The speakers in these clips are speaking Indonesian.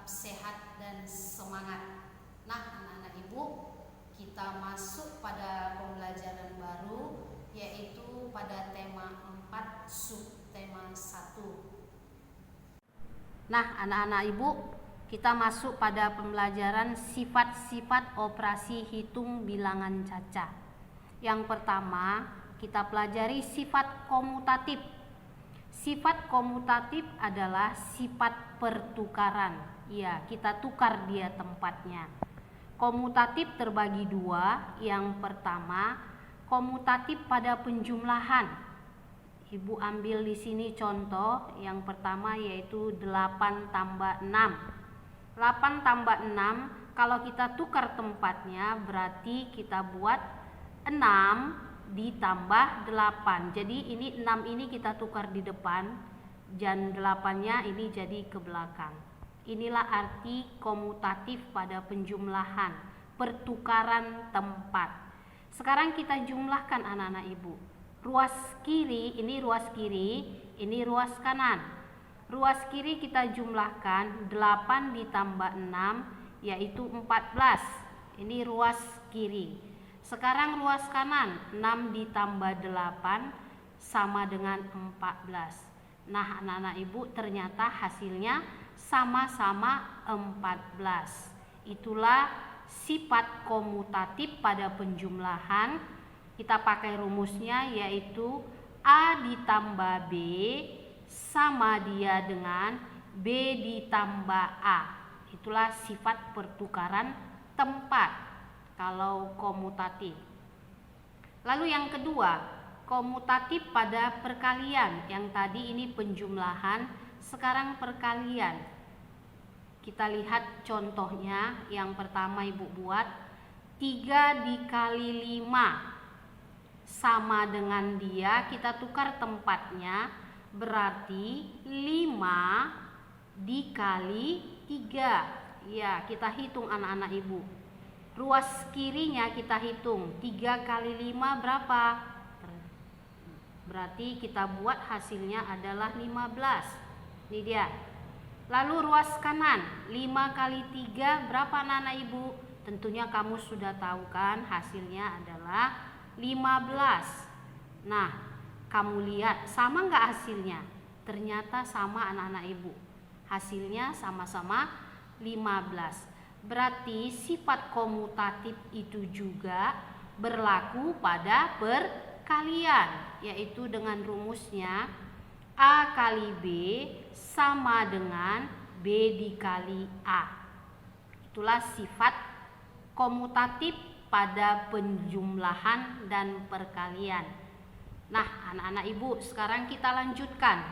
sehat dan semangat. Nah, anak-anak ibu, kita masuk pada pembelajaran baru, yaitu pada tema 4 subtema 1. Nah, anak-anak ibu, kita masuk pada pembelajaran sifat-sifat operasi hitung bilangan cacah. Yang pertama, kita pelajari sifat komutatif. Sifat komutatif adalah sifat pertukaran. Ya, kita tukar dia tempatnya. Komutatif terbagi dua. Yang pertama, komutatif pada penjumlahan. Ibu ambil di sini contoh yang pertama, yaitu 8 tambah 6. 8 tambah 6 kalau kita tukar tempatnya berarti kita buat 6 ditambah 8. Jadi ini 6 ini kita tukar di depan dan 8-nya ini jadi ke belakang. Inilah arti komutatif pada penjumlahan, pertukaran tempat. Sekarang kita jumlahkan anak-anak ibu. Ruas kiri, ini ruas kiri, ini ruas kanan. Ruas kiri kita jumlahkan 8 ditambah 6 yaitu 14. Ini ruas kiri. Sekarang ruas kanan, 6 ditambah 8 sama dengan 14. Nah, anak-anak ibu, ternyata hasilnya sama-sama 14. Itulah sifat komutatif pada penjumlahan. Kita pakai rumusnya, yaitu A ditambah B sama dia dengan B ditambah A. Itulah sifat pertukaran tempat kalau komutatif. Lalu yang kedua, komutatif pada perkalian. Yang tadi ini penjumlahan, sekarang perkalian. Kita lihat contohnya. Yang pertama ibu buat 3 dikali 5 sama dengan dia, kita tukar tempatnya, berarti 5 dikali 3. Ya, kita hitung anak-anak ibu. Ruas kirinya kita hitung, 3 kali 5 berapa? Berarti kita buat hasilnya adalah 15. Ini dia. Lalu ruas kanan, 5 kali 3 berapa anak-anak ibu? Tentunya kamu sudah tahu kan, hasilnya adalah 15. Nah, kamu lihat sama enggak hasilnya? Ternyata sama anak-anak ibu. Hasilnya sama-sama 15. Berarti sifat komutatif itu juga berlaku pada perkalian, yaitu dengan rumusnya A kali B sama dengan B dikali A. Itulah sifat komutatif pada penjumlahan dan perkalian. Nah, anak-anak ibu, sekarang kita lanjutkan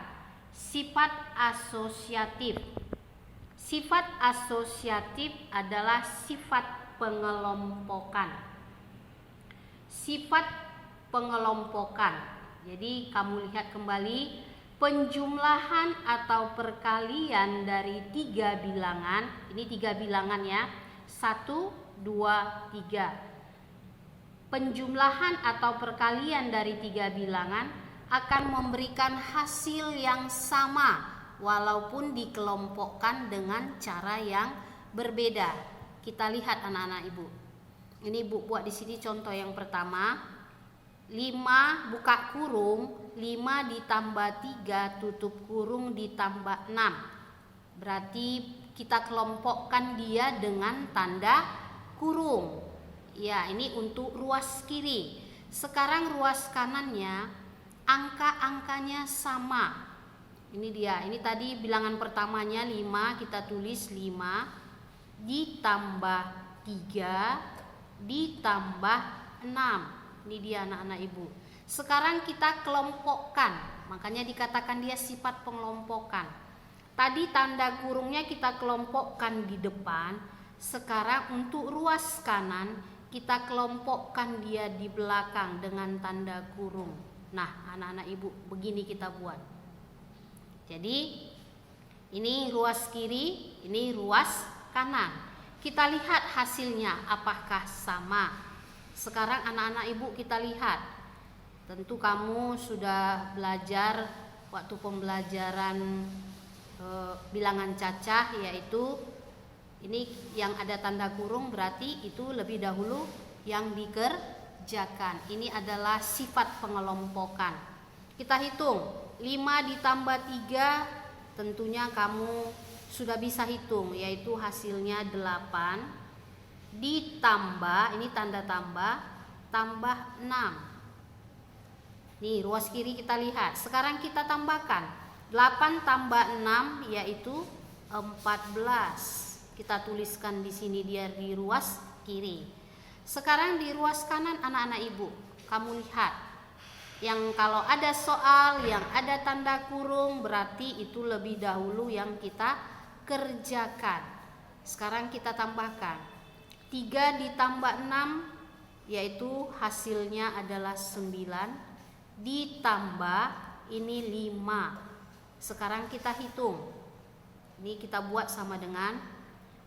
sifat asosiatif. Sifat asosiatif adalah sifat pengelompokan. Sifat pengelompokan. Jadi kamu lihat kembali, penjumlahan atau perkalian dari 3 bilangan. Ini 3 bilangan ya. 1, 2, 3. Penjumlahan atau perkalian dari 3 bilangan akan memberikan hasil yang sama walaupun dikelompokkan dengan cara yang berbeda. Kita lihat anak-anak ibu. Ini ibu buat di sini contoh yang pertama. 5 buka kurung, 5 ditambah 3 tutup kurung ditambah 6. Berarti kita kelompokkan dia dengan tanda kurung. Ya, ini untuk ruas kiri. Sekarang ruas kanannya, angka-angkanya sama. Ini dia. Ini tadi bilangan pertamanya 5, kita tulis 5 ditambah 3 ditambah 6. Ini dia anak-anak ibu. Sekarang kita kelompokkan. Makanya dikatakan dia sifat pengelompokan. Tadi tanda kurungnya kita kelompokkan di depan. Sekarang untuk ruas kanan kita kelompokkan dia di belakang dengan tanda kurung. Nah, anak-anak ibu, begini kita buat. Jadi ini ruas kiri, ini ruas kanan. Kita lihat hasilnya apakah sama. Sekarang anak-anak ibu kita lihat. Tentu kamu sudah belajar waktu pembelajaran bilangan cacah, yaitu Ini yang ada tanda kurung berarti itu lebih dahulu yang dikerjakan. Ini adalah sifat pengelompokan. Kita hitung 5 ditambah 3, tentunya kamu sudah bisa hitung, yaitu hasilnya 8 ditambah, ini tanda tambah 6. Nih ruas kiri kita lihat. Sekarang kita tambahkan 8 tambah 6 yaitu 14. Kita tuliskan di sini dia di ruas kiri. Sekarang di ruas kanan anak-anak ibu, kamu lihat. Yang kalau ada soal yang ada tanda kurung berarti itu lebih dahulu yang kita kerjakan. Sekarang kita tambahkan 3 ditambah 6 yaitu hasilnya adalah 9 ditambah ini 5. Sekarang kita hitung. Ini kita buat sama dengan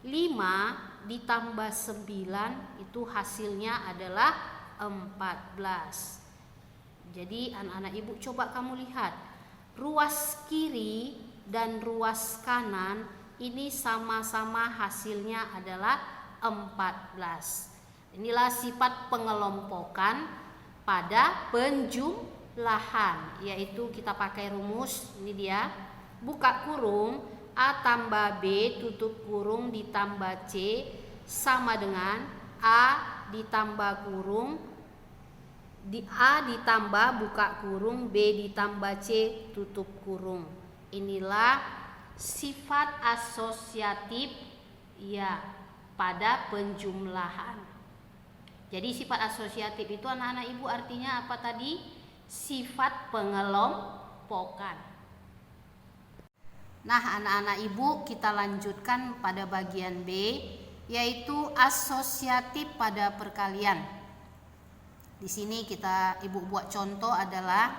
5 ditambah 9 itu hasilnya adalah 14. Jadi anak-anak ibu coba kamu lihat. Ruas kiri dan ruas kanan ini sama-sama hasilnya adalah 14. Inilah sifat pengelompokan pada penjumlahan, yaitu kita pakai rumus. Ini dia, buka kurung A tambah B tutup kurung ditambah C sama dengan A ditambah kurung A ditambah buka kurung B ditambah C tutup kurung. Inilah sifat asosiatif ya pada penjumlahan. Jadi sifat asosiatif itu anak-anak ibu artinya apa tadi? Sifat pengelompokan. Nah anak-anak ibu kita lanjutkan pada bagian B, yaitu asosiatif pada perkalian. Di sini ibu buat contoh adalah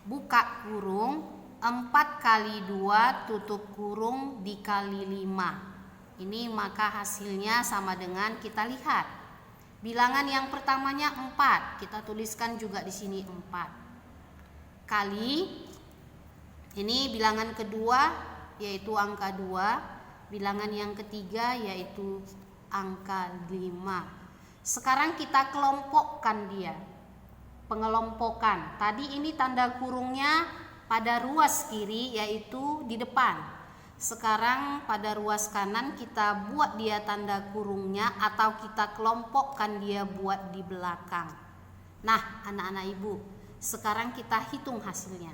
buka kurung 4 kali 2 tutup kurung dikali 5. Ini maka hasilnya sama dengan kita lihat. Bilangan yang pertamanya 4, kita tuliskan juga di sini 4. Kali ini bilangan kedua yaitu angka 2, bilangan yang ketiga yaitu angka 5. Sekarang kita kelompokkan dia. Pengelompokan. Tadi ini tanda kurungnya pada ruas kiri yaitu di depan. Sekarang pada ruas kanan kita buat dia tanda kurungnya atau kita kelompokkan dia buat di belakang. Nah, anak-anak ibu, sekarang kita hitung hasilnya.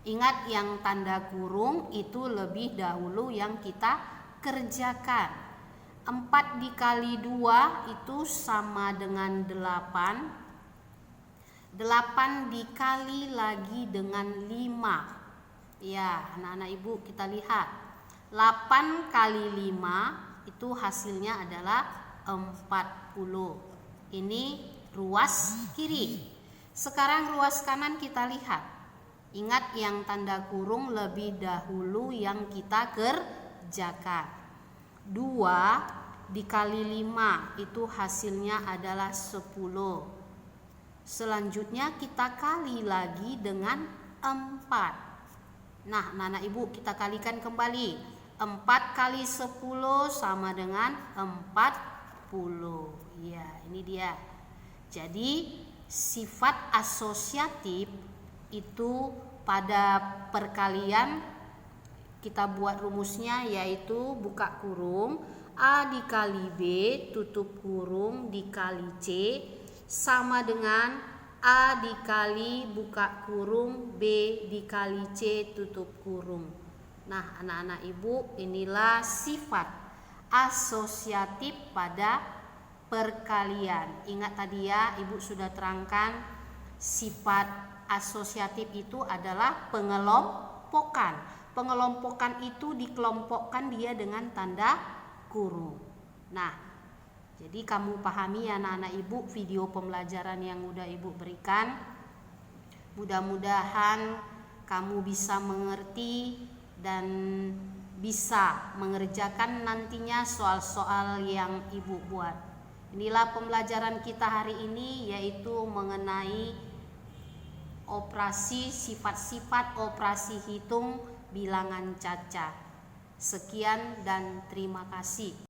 Ingat yang tanda kurung itu lebih dahulu yang kita kerjakan. 4 dikali 2 itu sama dengan 8. 8 dikali lagi dengan 5. Ya, anak-anak ibu kita lihat. 8 kali 5 itu hasilnya adalah 40. Ini ruas kiri. Sekarang ruas kanan kita lihat. Ingat yang tanda kurung lebih dahulu yang kita kerjakan. 2 dikali 5 itu hasilnya adalah 10. Selanjutnya kita kali lagi dengan 4. Nah anak-anak ibu kita kalikan kembali. 4 kali 10 sama dengan 40. Ya ini dia. Jadi sifat asosiatif itu pada perkalian kita buat rumusnya yaitu buka kurung A dikali B tutup kurung dikali C sama dengan A dikali buka kurung B dikali C tutup kurung. Nah anak-anak ibu, inilah sifat asosiatif pada perkalian. Ingat tadi ya, ibu sudah terangkan sifat asosiatif itu adalah pengelompokan. Pengelompokan itu dikelompokkan dia dengan tanda kurung. Nah, jadi kamu pahami ya anak-anak ibu video pembelajaran yang udah ibu berikan. Mudah-mudahan kamu bisa mengerti dan bisa mengerjakan nantinya soal-soal yang ibu buat. Inilah pembelajaran kita hari ini, yaitu mengenai operasi, sifat-sifat operasi hitung bilangan cacah. Sekian dan terima kasih.